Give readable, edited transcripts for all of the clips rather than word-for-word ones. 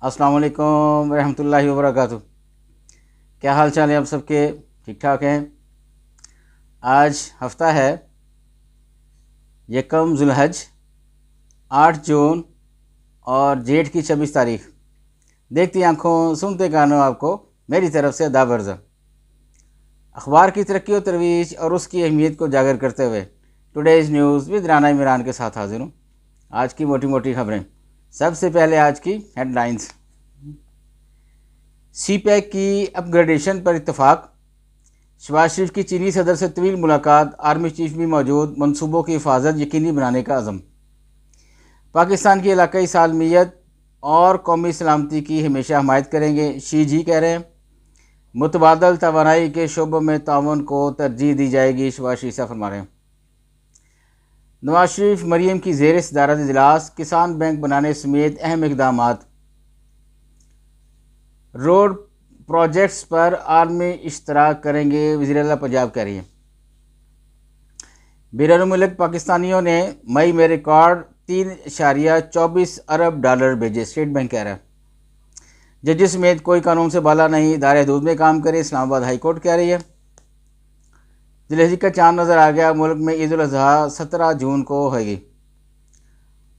अस्सलाम वालेकुम रहमतुल्लाहि व बरकातुहू। क्या हाल चाल है आप सबके? ठीक ठाक हैं। आज हफ्ता है यकम जुल्हज, 8 जून और जेठ की 26 तारीख। देखती आंखों सुनते कानों आपको मेरी तरफ से अदाब अर्ज़। अखबार की तरक्की और तरवीज और उसकी अहमियत को उजागर करते हुए today's news with Rana Imran के साथ हाजिर हूँ। आज की मोटी मोटी खबरें। सबसे पहले आज की हेडलाइंस। सीपैक की अपग्रेडेशन पर इत्तफाक। शहबाज शरीफ की चीनी सदर से तवील मुलाकात, आर्मी चीफ भी मौजूद, मनसूबों की हिफाजत यकीनी बनाने का अज़म। पाकिस्तान की इलाकाई सालमियत और कौमी सलामती की हमेशा हमायत करेंगे, शी जी कह रहे हैं। मुतबादल तवानाई के शोबों में ताउन को तरजीह दी जाएगी, शहबाज शरीफ साहब फरमा रहे हैं। नवाज शरीफ मरीम की ज़ेर सदारत इजलास, किसान बैंक बनाने समेत अहम इक़दामात। रोड प्रोजेक्ट्स पर आर्मी इश्तराक करेंगे, वज़ीर-ए-आला पंजाब कह रही हैं। बैरून मुल्क पाकिस्तानियों ने मई में रिकॉर्ड $3.24 अरब भेजे, स्टेट बैंक कह रहा है। जजेस समेत कोई कानून से बाला नहीं, दायरे हदूद में काम करें, इस्लामाबाद हाई कोर्ट कह रही है। जिलहज का चांद नज़र आ गया, मुल्क में ईद उल अज़हा 17 जून को होगी।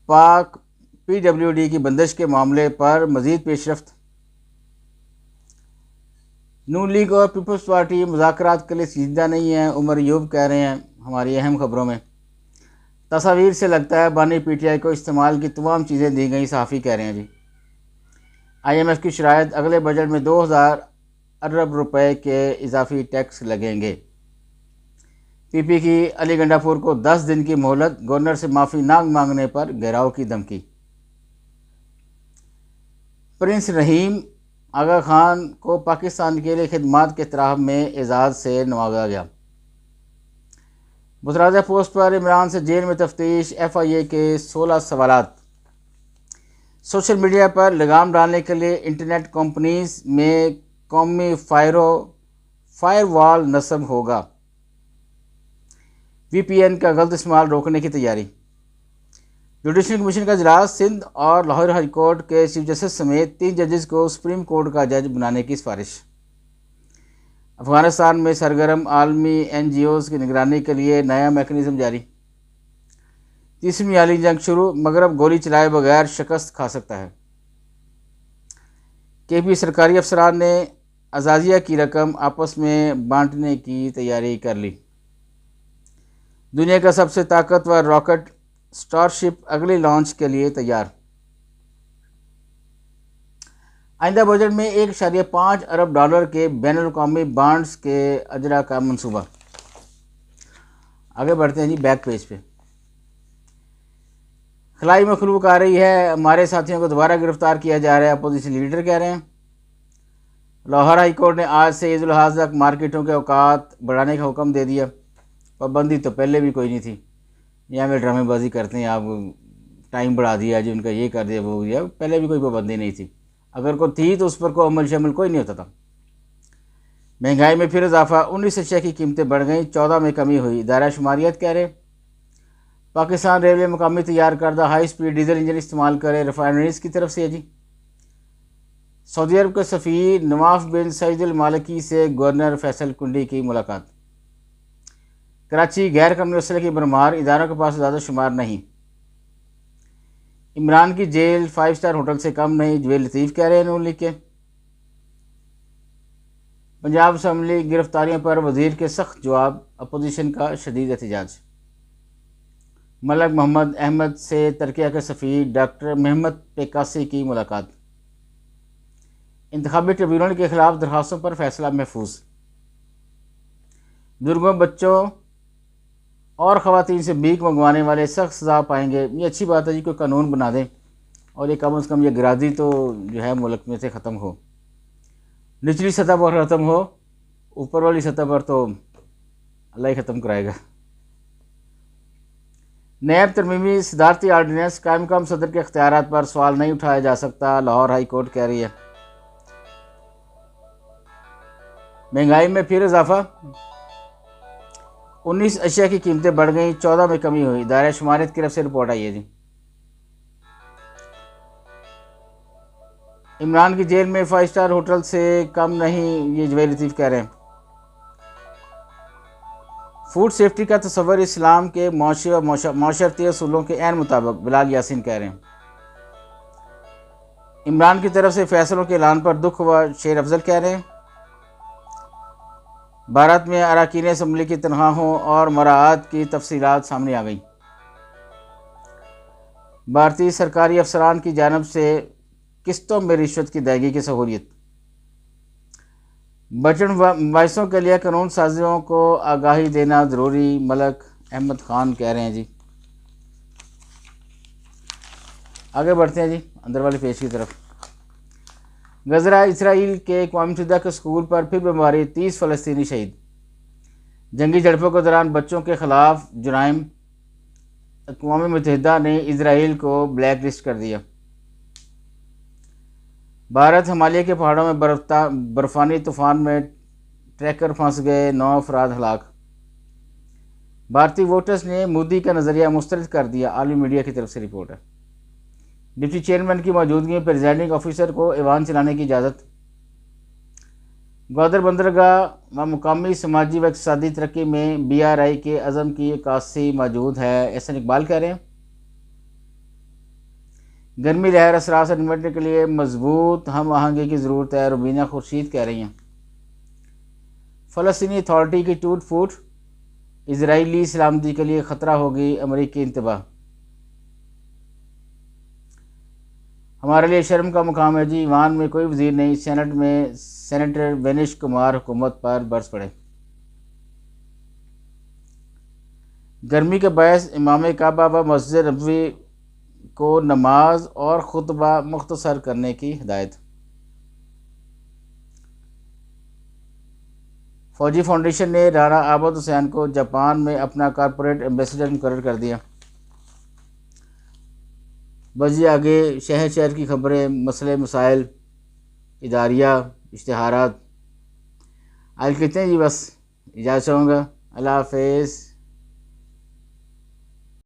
पाक PWD की बंदिश के मामले पर मज़ीद पेशरफ्त। नून लीग और पीपल्स पार्टी मुज़ाकरात के लिए सीधा नहीं है, उमर यूब कह रहे हैं। हमारी अहम खबरों में तस्वीर से लगता है बानी PTI को इस्तेमाल की तमाम चीज़ें दी गई, सहाफ़ी कह रहे हैं जी। IMF की शरायत, अगले बजट में 2000 अरब रुपए के इजाफी टैक्स लगेंगे। PP की अली गंडापुर को 10 दिन की मोहलत, गवर्नर से माफ़ी ना मांगने पर घेराव की धमकी। प्रिंस रहीम आगा खान को पाकिस्तान के लिए खिदमात के तराह में एजाज़ से नवाजा गया। मुतराज़ा पोस्ट पर इमरान से जेल में तफ्तीश, FIA के 16 सवालात। सोशल मीडिया पर लगाम डालने के लिए इंटरनेट कंपनीज में कौमी फायरवॉल नस्ब होगा। VPN का गलत इस्तेमाल रोकने की तैयारी। जुडिशल कमीशन का इजलास, सिंध और लाहौर हाई कोर्ट के चीफ जस्टिस समेत 3 जजेस को सुप्रीम कोर्ट का जज बनाने की सिफारिश। अफगानिस्तान में सरगर्म आलमी NGOs की निगरानी के लिए नया मैकेनिज्म जारी। तीसरी आली जंग शुरू, मगरब गोली चलाए बगैर शिकस्त खा सकता है। KP सरकारी अफसरान ने अजाजिया की रकम आपस में बांटने की तैयारी कर ली। दुनिया का सबसे ताकतवर रॉकेट स्टारशिप अगले लॉन्च के लिए तैयार। आइंदा बजट में $1.5 अरब के बैनुल-अक़वामी बॉन्ड्स के अजरा का मंसूबा। आगे बढ़ते हैं जी, बैक पेज पे। खलाई मखलूक आ रही है, हमारे साथियों को दोबारा गिरफ्तार किया जा रहा है, अपोजिशन लीडर कह रहे हैं। लाहौर हाई कोर्ट ने आज से ईद उल अज़हा तक मार्केटों के औकात बढ़ाने का हुक्म दे दिया। पाबंदी तो पहले भी कोई नहीं थी, यहाँ में ड्रामेबाजी करते हैं, आप टाइम बढ़ा दिया जी, उनका ये कर दिया वो दिया, पहले भी कोई पाबंदी नहीं थी। अगर कोई थी तो उस पर कोई अमल शमल कोई नहीं होता था। महंगाई में फिर इजाफा, 19 अशिया की कीमतें बढ़ गई, 14 में कमी हुई, दायरा शुमारियत कह रहे। पाकिस्तान रेलवे मुकामी तैयार करदा हाई स्पीड डीजल इंजन इस्तेमाल करे, रिफाइनरीज की तरफ से है जी। सऊदी अरब के सफ़ीर नवाफ बिन सईद अल मालिकी से गवर्नर फैसल कुंडी की मुलाकात। कराची गैर कानूनी असले की भरमार, इदारों के पास ज़्यादा शुमार नहीं। इमरान की जेल 5 स्टार होटल से कम नहीं, जवेद लतीफ़ कह रहे हैं नून लीग के। पंजाब असम्बली गिरफ्तारियों पर वजीर के सख्त जवाब, अपोजिशन का शदीद एहतजाज। मलक मोहम्मद अहमद से तुर्किया के सफ़ीर डॉक्टर महमद पेकासी की मुलाकात। इंतखाबी ट्रिब्यूनल के खिलाफ दरखास्तों पर फैसला महफूज। बुजुर्गों, बच्चों और ख़वातीन से भीख मंगवाने वाले सख्त सज़ा पाएंगे। ये अच्छी बात है जी, कोई कानून बना दें और ये कम से कम ये गिरादी तो जो है मुल्क में से ख़त्म हो। निचली सतह पर ख़त्म हो, ऊपर वाली सतह पर तो अल्लाह ही ख़त्म कराएगा। नैब तरमीमी सदारती आर्डीनेंस, कायम मकाम सदर के अख्तियारात पर सवाल नहीं उठाया जा सकता, लाहौर हाई कोर्ट कह रही है। महंगाई में फिर इजाफा, 19 अशिया की कीमतें बढ़ गई, 14 में कमी हुई, दायरा शुमारियत की तरफ से रिपोर्ट आई है जी। इमरान की जेल में 5 स्टार होटल से कम नहीं, ये जवेद लतीफ़ कह रहे हैं। फूड सेफ्टी का तस्वर इस्लाम के माशी और माशरती असूलों के ऐन मुताबिक, बिलाल यासीन कह रहे हैं। इमरान की तरफ से फैसलों के ऐलान पर दुख हुआ, शेर अफजल कह रहे हैं। भारत में अरकान असम्बली की तनख्वाहों और मराआत की तफसीलात सामने आ गई। भारतीय सरकारी अफसरान की जानब से किस्तों में रिश्वत की अदायगी की सहूलियत। बजट बाइसों के लिए कानून साजियों को आगाही देना ज़रूरी, मलक अहमद ख़ान कह रहे हैं जी। आगे बढ़ते हैं जी अंदर वाले पेज की तरफ। गज़रा इसराइल के अक़वाम मुत्तहिदा के स्कूल पर फिर बमबारी, 30 फ़लस्तीनी शहीद। जंगी झड़पों के दौरान बच्चों के ख़िलाफ़ जुराइम, अक़वाम मुत्तहिदा ने इसराइल को ब्लैक लिस्ट कर दिया। भारत हिमालय के पहाड़ों में बर्फ़ानी तूफ़ान में ट्रैकर फंस गए, 9 अफराद हलाक। भारतीय वोटर्स ने मोदी का नज़रिया मुस्तरद कर दिया, आलमी मीडिया की तरफ से रिपोर्ट है। डिप्टी चेयरमैन की मौजूदगी में प्रेजाइडिंग ऑफिसर को ऐवान चलाने की इजाज़त। ग्वादर बंदरगाह व मुकामी समाजी व इक़्तिसादी तरक्की में BRI के अज़म की अक्कासी मौजूद है, एहसन इकबाल कह रहे हैं। गर्मी लहर असरार से निपटने के लिए मजबूत हम आहंगी की ज़रूरत है, रुबीना खुर्शीद कह रही हैं। फ़लस्तीनी अथॉरिटी की टूट फूट, इजरायली सलामती के लिए ख़तरा होगी, अमरीकी इंतबाह। हमारे लिए शर्म का मुकाम है जी, ईवान में कोई वज़ीर नहीं, सेनेट में सेनेटर वेनिश कुमार हुकूमत पर बरस पड़े। गर्मी के बायस इमाम काबा व मस्जिद नबवी को नमाज और खुतबा मुख्तसर करने की हिदायत। फौजी फाउंडेशन ने राना आबद हुसैन को जापान में अपना कॉरपोरेट एम्बेसडर मुकर्रर कर दिया। बजी आगे शहर शहर की खबरें, मसले मसाइल, इदारिया, इश्तिहारात। आज कहते हैं जी, बस इजाज़त चाहूँगा। अल्लाह हाफ़िज़।